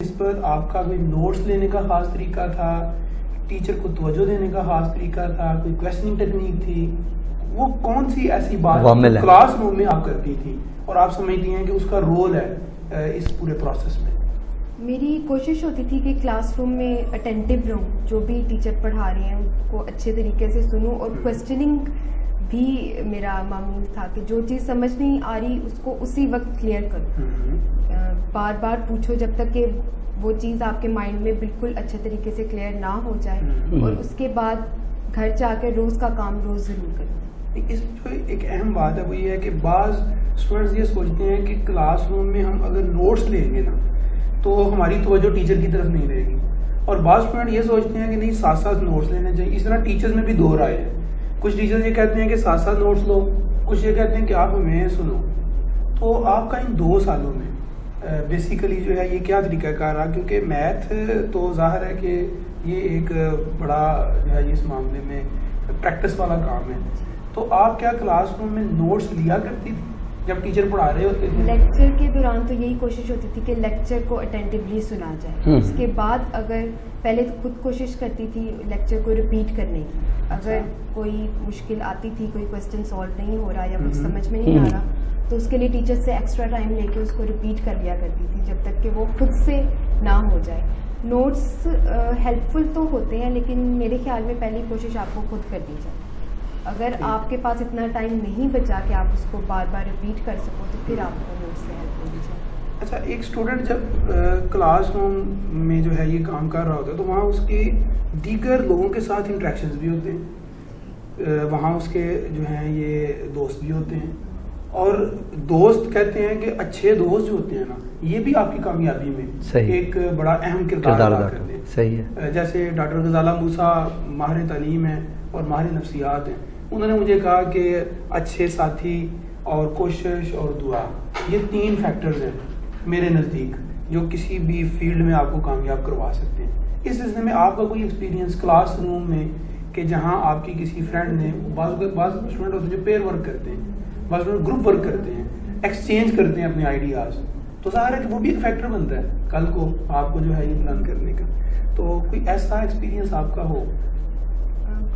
اس پر آپ کا کوئی نوٹس لینے کا خاص طریقہ تھا, ٹیچر کو توجہ دینے کا خاص طریقہ تھا, کوئی کویسچننگ ٹیکنیک تھی, وہ کون سی ایسی بات کلاس روم میں آپ کرتی تھی اور آپ سمجھتی ہیں کہ اس کا رول ہے اس پورے پروسیس میں؟ میری کوشش ہوتی تھی کہ کلاس روم میں اٹینٹیو رہوں, جو بھی ٹیچر پڑھا رہے ہیں ان کو اچھے طریقے سے سنوں, اور کویسچننگ بھی میرا معمول تھا کہ جو چیز سمجھ نہیں آ رہی اس کو اسی وقت کلیئر کروں, بار بار پوچھو جب تک کہ وہ چیز آپ کے مائنڈ میں بالکل اچھے طریقے سے کلیئر نہ ہو جائے, اور اس کے بعد گھر جا کے روز کا کام روز ضرور کریں. اس جو ایک اہم بات ہے وہ یہ ہے کہ بعض اسٹوڈنٹس یہ سوچتے ہیں کہ کلاس روم میں ہم اگر نوٹس لیں گے نا تو ہماری توجہ ٹیچر کی طرف نہیں رہے گی, اور بعض اسٹوڈنٹ یہ سوچتے ہیں کہ نہیں ساتھ ساتھ نوٹس لینے چاہیے. اس طرح ٹیچرز میں بھی دو رائے ہیں, کچھ ٹیچرز یہ کہتے ہیں کہ ساتھ ساتھ نوٹس لو, کچھ یہ کہتے ہیں کہ آپ ہمیں سنو. تو آپ کا ان 2 سالوں میں بیسیکلی جو ہے یہ کیا طریقہ کار رہا؟ کیونکہ میتھ تو ظاہر ہے کہ یہ ایک بڑا جو ہے اس معاملے میں پریکٹس والا کام ہے, تو آپ کیا کلاس روم میں نوٹس لیا کرتی تھی جب ٹیچر پڑھا رہے ہوتے تھے؟ لیکچر کے دوران تو یہی کوشش ہوتی تھی کہ لیکچر کو اٹینٹیولی سنا جائے. اس کے بعد اگر پہلے خود کوشش کرتی تھی لیکچر کو ریپیٹ کرنے کی, اگر کوئی مشکل آتی تھی, کوئی کویسچن سالو نہیں ہو رہا یا کچھ سمجھ میں نہیں آ رہا, تو اس کے لیے ٹیچر سے ایکسٹرا ٹائم لے کے اس کو ریپیٹ کر لیا کرتی تھی جب تک کہ وہ خود سے نہ ہو جائے. نوٹس ہیلپ فل تو ہوتے ہیں, لیکن میرے خیال میں پہلی کوشش آپ کو خود کرنی چاہیے. اگر آپ کے پاس اتنا ٹائم نہیں بچا کہ آپ اس کو بار بار ریپیٹ کر سکو تو پھر آپ کو نوٹس سے ہیلپ ہونی چاہیے. اچھا, ایک اسٹوڈنٹ جب کلاس روم میں جو ہے یہ کام کر رہا ہوتا ہے تو وہاں اس کے دیگر لوگوں کے ساتھ انٹریکشنز بھی ہوتے ہیں, وہاں اس کے جو ہیں یہ دوست بھی ہوتے ہیں, اور دوست کہتے ہیں کہ اچھے دوست جو ہوتے ہیں نا یہ بھی آپ کی کامیابی میں ایک بڑا اہم کردار ادا کرتے ہیں. صحیح ہے. جیسے ڈاکٹر غزالہ موسیٰ ماہر تعلیم ہیں اور ماہر نفسیات ہیں, انہوں نے مجھے کہا کہ اچھے ساتھی اور کوشش اور دعا یہ 3 فیکٹرز ہیں میرے نزدیک جو کسی بھی فیلڈ میں آپ کو کامیاب کروا سکتے ہیں. اس سلسلے میں آپ کا کوئی ایکسپیرینس کلاس روم میں کہ جہاں آپ کی کسی فرینڈ نے, بعض اسٹوڈنٹ ہوتے ہیں جو پیئر ورک کرتے ہیں, بعض گروپ ورک کرتے ہیں, ایکسچینج کرتے ہیں اپنے آئیڈیاز, تو ظاہر ہے کہ وہ بھی ایک فیکٹر بنتا ہے کل کو آپ کو جو ہے یہ پلان کرنے کا. تو کوئی ایسا ایکسپیرینس آپ کا ہو؟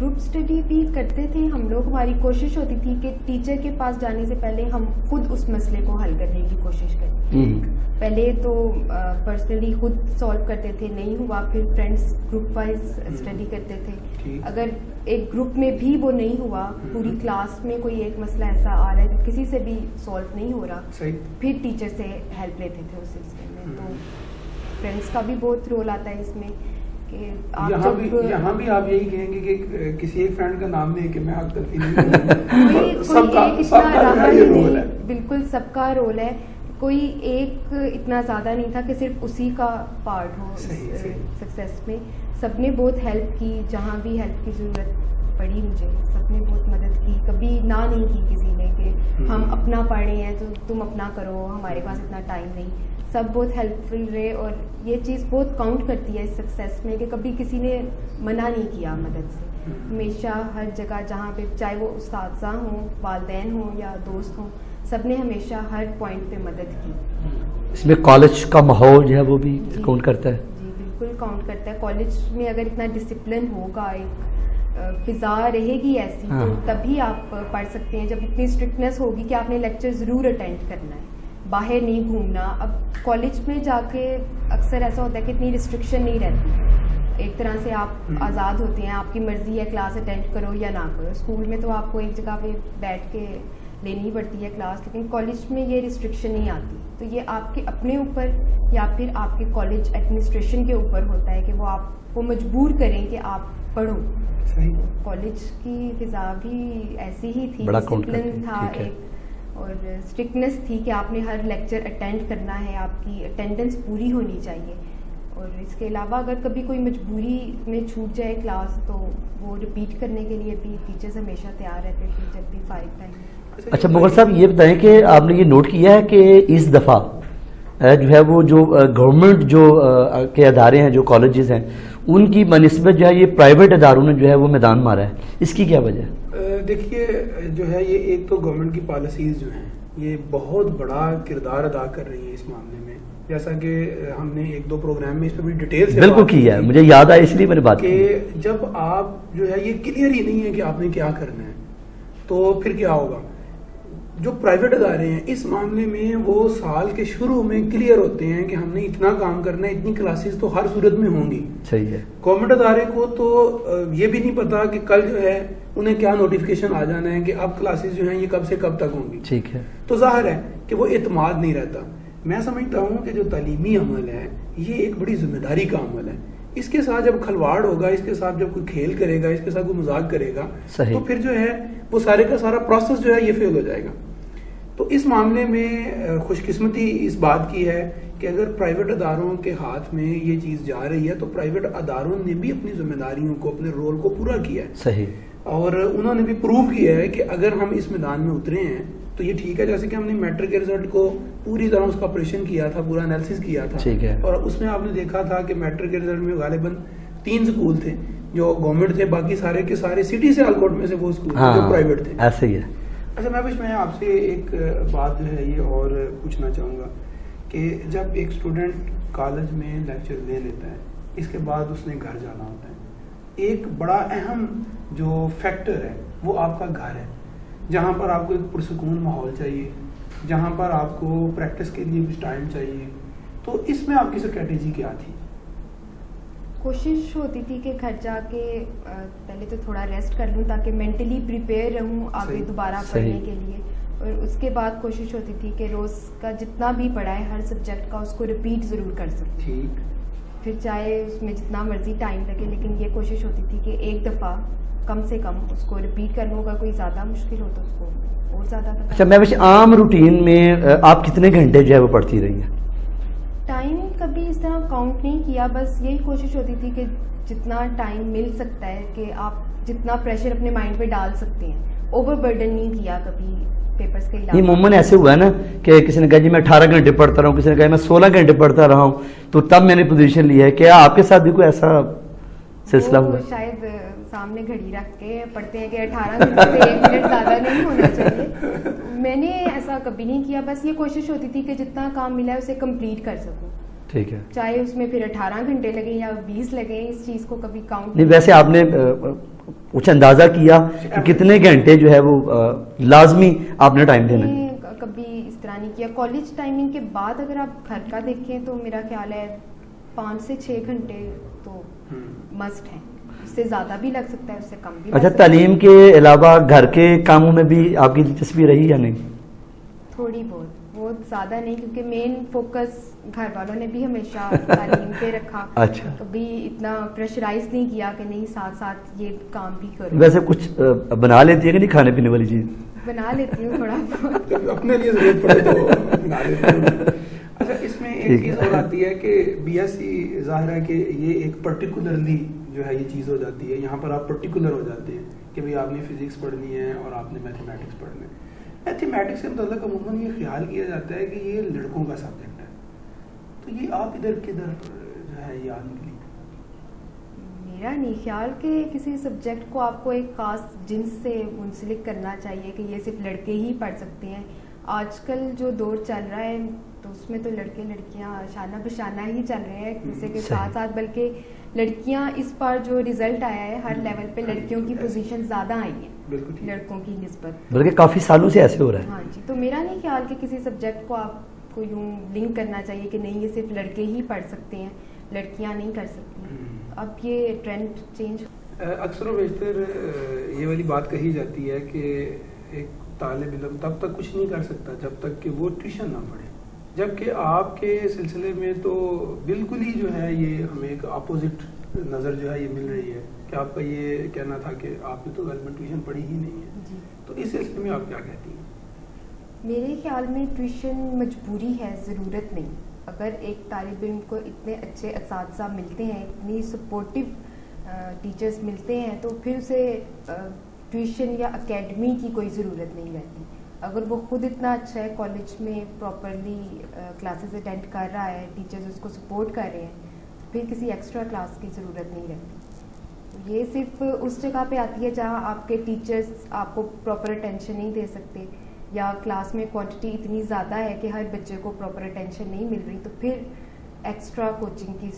گروپ اسٹڈی بھی کرتے تھے ہم لوگ. ہماری کوشش ہوتی تھی کہ ٹیچر کے پاس جانے سے پہلے ہم خود اس مسئلے کو حل کرنے کی کوشش کریں. پہلے تو پرسنلی خود سالو کرتے تھے, نہیں ہوا پھر فرینڈس گروپ وائز اسٹڈی کرتے تھے. اگر ایک گروپ میں بھی وہ نہیں ہوا, پوری کلاس میں کوئی ایک مسئلہ ایسا آ رہا ہے جو کسی سے بھی سالو نہیں ہو رہا, پھر ٹیچر سے ہیلپ لیتے تھے اس سلسلے میں. تو فرینڈس کا بھی بہت رول آتا ہے اس میں. یہاں بھی آپ یہی کہیں گے کہ کسی ایک فرینڈ کا نام لے کے میں حق تلفی نہیں کروں. بالکل سب کا رول ہے, کوئی ایک اتنا زیادہ نہیں تھا کہ صرف اسی کا پارٹ ہو سکسیس میں. سب نے بہت ہیلپ کی, جہاں بھی ہیلپ کی ضرورت پڑی مجھے سب نے بہت مدد کی. کبھی نہ نہیں کی کسی نے کہ ہم اپنا پڑھ رہے ہیں تو تم اپنا کرو, ہمارے پاس اتنا ٹائم نہیں. سب بہت ہیلپ فل رہے, اور یہ چیز بہت کاؤنٹ کرتی ہے اس سکسیس میں کہ کبھی کسی نے منع نہیں کیا مدد سے. ہمیشہ ہر جگہ جہاں پہ چاہے وہ اساتذہ ہوں, والدین ہوں یا دوست ہوں, سب نے ہمیشہ ہر پوائنٹ پہ مدد کی. اس میں کالج کا ماحول جو ہے وہ بھی کاؤنٹ کرتا ہے. جی بالکل کاؤنٹ کرتا ہے. کالج میں اگر اتنا ڈسپلن ہوگا, ایک فضا رہے گی ایسی, تو تبھی آپ پڑھ سکتے ہیں. جب اتنی اسٹرکٹنیس ہوگی کہ آپ نے لیکچر ضرور اٹینڈ کرنا ہے, باہر نہیں گھومنا. اب کالج میں جا کے اکثر ایسا ہوتا ہے کہ اتنی ریسٹرکشن نہیں رہتی, ایک طرح سے آپ آزاد ہوتے ہیں, آپ کی مرضی ہے کلاس اٹینڈ کرو یا نہ کرو. اسکول میں تو آپ کو ایک جگہ پہ بیٹھ کے لینی پڑتی ہے کلاس, لیکن کالج میں یہ ریسٹرکشن نہیں آتی. تو یہ آپ کے اپنے اوپر یا پھر آپ کے کالج ایڈمنسٹریشن کے اوپر ہوتا ہے کہ وہ آپ کو مجبور کریں کہ آپ پڑھو. کالج کی فضا بھی ایسی ہی تھی, ڈسپلن تھا ایک, اور اسٹرکٹنیس تھی کہ آپ نے ہر لیکچر اٹینڈ کرنا ہے, آپ کی اٹینڈنس پوری ہونی چاہیے. اور اس کے علاوہ اگر کبھی کوئی مجبوری میں چھوٹ جائے کلاس تو وہ ریپیٹ کرنے کے لیے بھی ٹیچرز ہمیشہ تیار رہتے تھے جب بھی فارغ ٹائم. اچھا مغل صاحب, یہ بتائیں کہ آپ نے یہ نوٹ کیا ہے کہ اس دفعہ جو ہے وہ جو گورنمنٹ جو کے ادارے ہیں, جو کالجز ہیں, ان کی بنسبت جو ہے یہ پرائیویٹ اداروں نے جو ہے وہ میدان مارا ہے, اس کی کیا وجہ ہے؟ دیکھیے جو ہے یہ ایک تو گورنمنٹ کی پالیسیز جو ہیں یہ بہت بڑا کردار ادا کر رہی ہیں اس معاملے میں. جیسا کہ ہم نے ایک دو پروگرام میں اس پہ بھی ڈیٹیل سے بالکل کی ہے, مجھے یاد آیا اس لیے میں نے بات کی کہ جب آپ جو ہے یہ کلیئر ہی نہیں ہے کہ آپ نے کیا کرنا ہے تو پھر کیا ہوگا. جو پرائیویٹ ادارے ہیں اس معاملے میں وہ سال کے شروع میں کلیئر ہوتے ہیں کہ ہم نے اتنا کام کرنا ہے, اتنی کلاسز تو ہر صورت میں ہوں گی. صحیح ہے. گورنمنٹ ادارے کو تو یہ بھی نہیں پتا کہ کل جو ہے انہیں کیا نوٹیفیکیشن آ جانا ہے کہ اب کلاسز جو ہیں یہ کب سے کب تک ہوں گی. ٹھیک ہے. تو ظاہر ہے کہ وہ اعتماد نہیں رہتا. میں سمجھتا ہوں کہ جو تعلیمی عمل ہے یہ ایک بڑی ذمہ داری کا عمل ہے. اس کے ساتھ جب کھلواڑ ہوگا, اس کے ساتھ جب کوئی کھیل کرے گا, اس کے ساتھ کوئی مذاق کرے گا, تو پھر جو ہے وہ سارے کا سارا پروسیس جو ہے یہ فیل ہو جائے گا. تو اس معاملے میں خوش قسمتی اس بات کی ہے کہ اگر پرائیویٹ اداروں کے ہاتھ میں یہ چیز جا رہی ہے تو پرائیویٹ اداروں نے بھی اپنی ذمہ داریوں کو, اپنے رول کو پورا کیا ہے. صحیح. اور انہوں نے بھی پروو کیا ہے کہ اگر ہم اس میدان میں اترے ہیں تو یہ ٹھیک ہے. جیسے کہ ہم نے میٹرک کے رزلٹ کو پوری طرح اس کا آپریشن کیا تھا, پورا انالیسس کیا تھا, ٹھیک ہے, اور اس میں آپ نے دیکھا تھا کہ میٹرک کے رزلٹ میں غالباً 3 سکول تھے جو گورنمنٹ تھے, باقی سارے کے سارے سٹی سے آل کوٹ میں سے وہ سکول تھے جو پرائیویٹ تھے. ایسے ہی ہے. اچھا میں آپ سے ایک بات جو ہے یہ اور پوچھنا چاہوں گا کہ جب ایک اسٹوڈنٹ کالج میں لیکچر لے لیتا ہے, اس کے بعد اس نے گھر جانا ہوتا ہے, ایک بڑا اہم جو فیکٹر ہے وہ آپ کا گھر ہے, جہاں پر آپ کو ایک پرسکون ماحول چاہیے, جہاں پر آپ کو پریکٹس کے لیے کچھ ٹائم چاہیے. تو اس میں آپ کی اسٹریٹجی کیا تھی؟ کوشش ہوتی تھی کہ گھر جا کے پہلے تو تھوڑا ریسٹ کر لوں تاکہ مینٹلی پریپیئر رہوں آگے دوبارہ پڑھنے کے لیے, اور اس کے بعد کوشش ہوتی تھی کہ روز کا جتنا بھی پڑھا ہے ہر سبجیکٹ کا اس کو ریپیٹ ضرور کر سکوں. ٹھیک. پھر چاہے اس میں جتنا مرضی ٹائم لگے, لیکن یہ کوشش ہوتی تھی کہ ایک دفعہ کم سے کم اس کو ریپیٹ کرنا ہوگا. کوئی زیادہ مشکل ہو تو اس کو اور زیادہ. اچھا, میں ویسے عام روٹین میں آپ کتنے گھنٹے جو ہے وہ پڑھتی رہی ہیں؟ ٹائم کبھی اس طرح کاؤنٹ نہیں کیا, بس یہی کوشش ہوتی تھی کہ جتنا ٹائم مل سکتا ہے کہ آپ جتنا پریشر اپنے مائنڈ پہ ڈال سکتے ہیں. اوور برڈن نہیں کیا کبھی پیپرز کے علاوہ. یہ عموماً ایسے ہوا ہے نا کہ کسی نے کہا جی میں 18 گھنٹے پڑھتا رہا ہوں, کسی نے کہا میں 16 گھنٹے پڑھتا رہا ہوں, تو تب میں نے پوزیشن لی ہے. کیا آپ کے ساتھ بھی کوئی ایسا سلسلہ ہوا؟ شاید سامنے گھڑی رکھ کے پڑھتے ہیں کہ 18 گھنٹے سے 1 منٹ زیادہ نہیں ہونا چاہیے. میں نے ایسا کبھی نہیں کیا, بس یہ کوشش ہوتی تھی کہ جتنا کام ملا ہے اسے کمپلیٹ کر سکوں. ٹھیک ہے. چاہے اس میں پھر 18 گھنٹے لگے یا 20 لگے, اس چیز کو کبھی کاؤنٹ نہیں. ویسے آپ نے کچھ اندازہ کیا کہ کتنے گھنٹے جو ہے وہ لازمی آپ نے ٹائم دینا ہے؟ کبھی اس طرح نہیں کیا. کالج ٹائمنگ کے بعد اگر آپ گھر کا دیکھیں تو میرا خیال ہے 5 سے 6 گھنٹے تو مسٹ ہے. اس سے زیادہ بھی لگ سکتا ہے, اس سے کم بھی. اچھا, تعلیم کے علاوہ گھر کے کاموں میں بھی آپ کی دلچسپی رہی یا نہیں؟ تھوڑی بہت زیادہ نہیں, کیونکہ مین فوکس گھر والوں نے بھی ہمیشہ تعلیم پہ رکھا. اچھا. کبھی اتنا پریشرائز نہیں کیا کہ نہیں ساتھ ساتھ یہ کام بھی کرو. ویسے کچھ بنا لیتی ہے کہ نہیں کھانے پینے والی چیز؟ بنا لیتی ہوں تھوڑا بہت, اپنے لیے ضرورت پڑے تو بنا لیتی ہوں. اچھا, اس میں ایک چیز اور آتی ہے کہ بی ایس سی ظاہر ہے کہ یہ ایک پرٹیکولرلی جو ہے یہ چیز ہو جاتی ہے, یہاں پر آپ پرٹیکولر ہو جاتے ہیں کہ بھئی آپ نے فزکس پڑھنی ہے اور آپ نے میتھمیٹکس پڑھنا ہے. میتھمیٹکس کے متعلق عموماً یہ خیال کیا جاتا ہے کہ یہ لڑکوں کا سبجیکٹ ہے, تو یہ آپ ادھر کدھر جو ہے یہ آ نکلی؟ میرا نہیں خیال کہ کسی سبجیکٹ کو آپ کو ایک خاص جنس سے منسلک کرنا چاہیے کہ یہ صرف لڑکے ہی پڑھ سکتے ہیں. آج کل جو دور چل رہا ہے تو اس میں تو لڑکے لڑکیاں شانہ بشانہ ہی چل رہے ہیں جیسے کے ساتھ ساتھ, بلکہ لڑکیاں اس بار جو ریزلٹ آیا ہے ہر لیول پہ لڑکیوں کی پوزیشن زیادہ آئی ہیں لڑکوں کی نسبت, بلکہ کافی سالوں سے ایسے ہو رہا ہے. ہاں جی, تو میرا نہیں خیال کہ کسی سبجیکٹ کو آپ کو یوں لنک کرنا چاہیے کہ نہیں یہ صرف لڑکے ہی پڑھ سکتے ہیں, لڑکیاں نہیں کر سکتی. اب یہ ٹرینڈ چینج. اکثر و بیشتر یہ والی بات کہی جاتی ہے کہ ایک طالب علم تب تک کچھ نہیں کر سکتا جب تک کہ وہ ٹیوشن نہ پڑھے, جبکہ آپ کے سلسلے میں تو بالکل ہی جو ہے یہ ہمیں ایک اپوزٹ نظر جو ہے یہ مل رہی ہے کہ آپ کا یہ کہنا تھا کہ آپ نے تو غالباً ٹیوشن پڑھی ہی نہیں ہے جی. تو اس سلسلے میں آپ کیا کہتی ہیں؟ میرے خیال میں ٹیوشن مجبوری ہے, ضرورت نہیں. اگر ایک طالب علم کو اتنے اچھے اساتذہ ملتے ہیں, اتنی سپورٹیو ٹیچرز ملتے ہیں, تو پھر اسے ٹیوشن یا اکیڈمی کی کوئی ضرورت نہیں رہتی. اگر وہ خود اتنا اچھا ہے, کالج میں پراپرلی کلاسز اٹینڈ کر رہا ہے, ٹیچرز اس کو سپورٹ کر رہے ہیں, تو پھر کسی ایکسٹرا کلاس کی ضرورت نہیں رہتی. یہ صرف اس جگہ پہ آتی ہے جہاں آپ کے ٹیچرز آپ کو پراپر اٹینشن نہیں دے سکتے, یا کلاس میں کوانٹٹی اتنی زیادہ ہے کہ ہر بچے کو پراپر اٹینشن نہیں مل رہی، تو پھر ایکسٹرا کوچنگ کی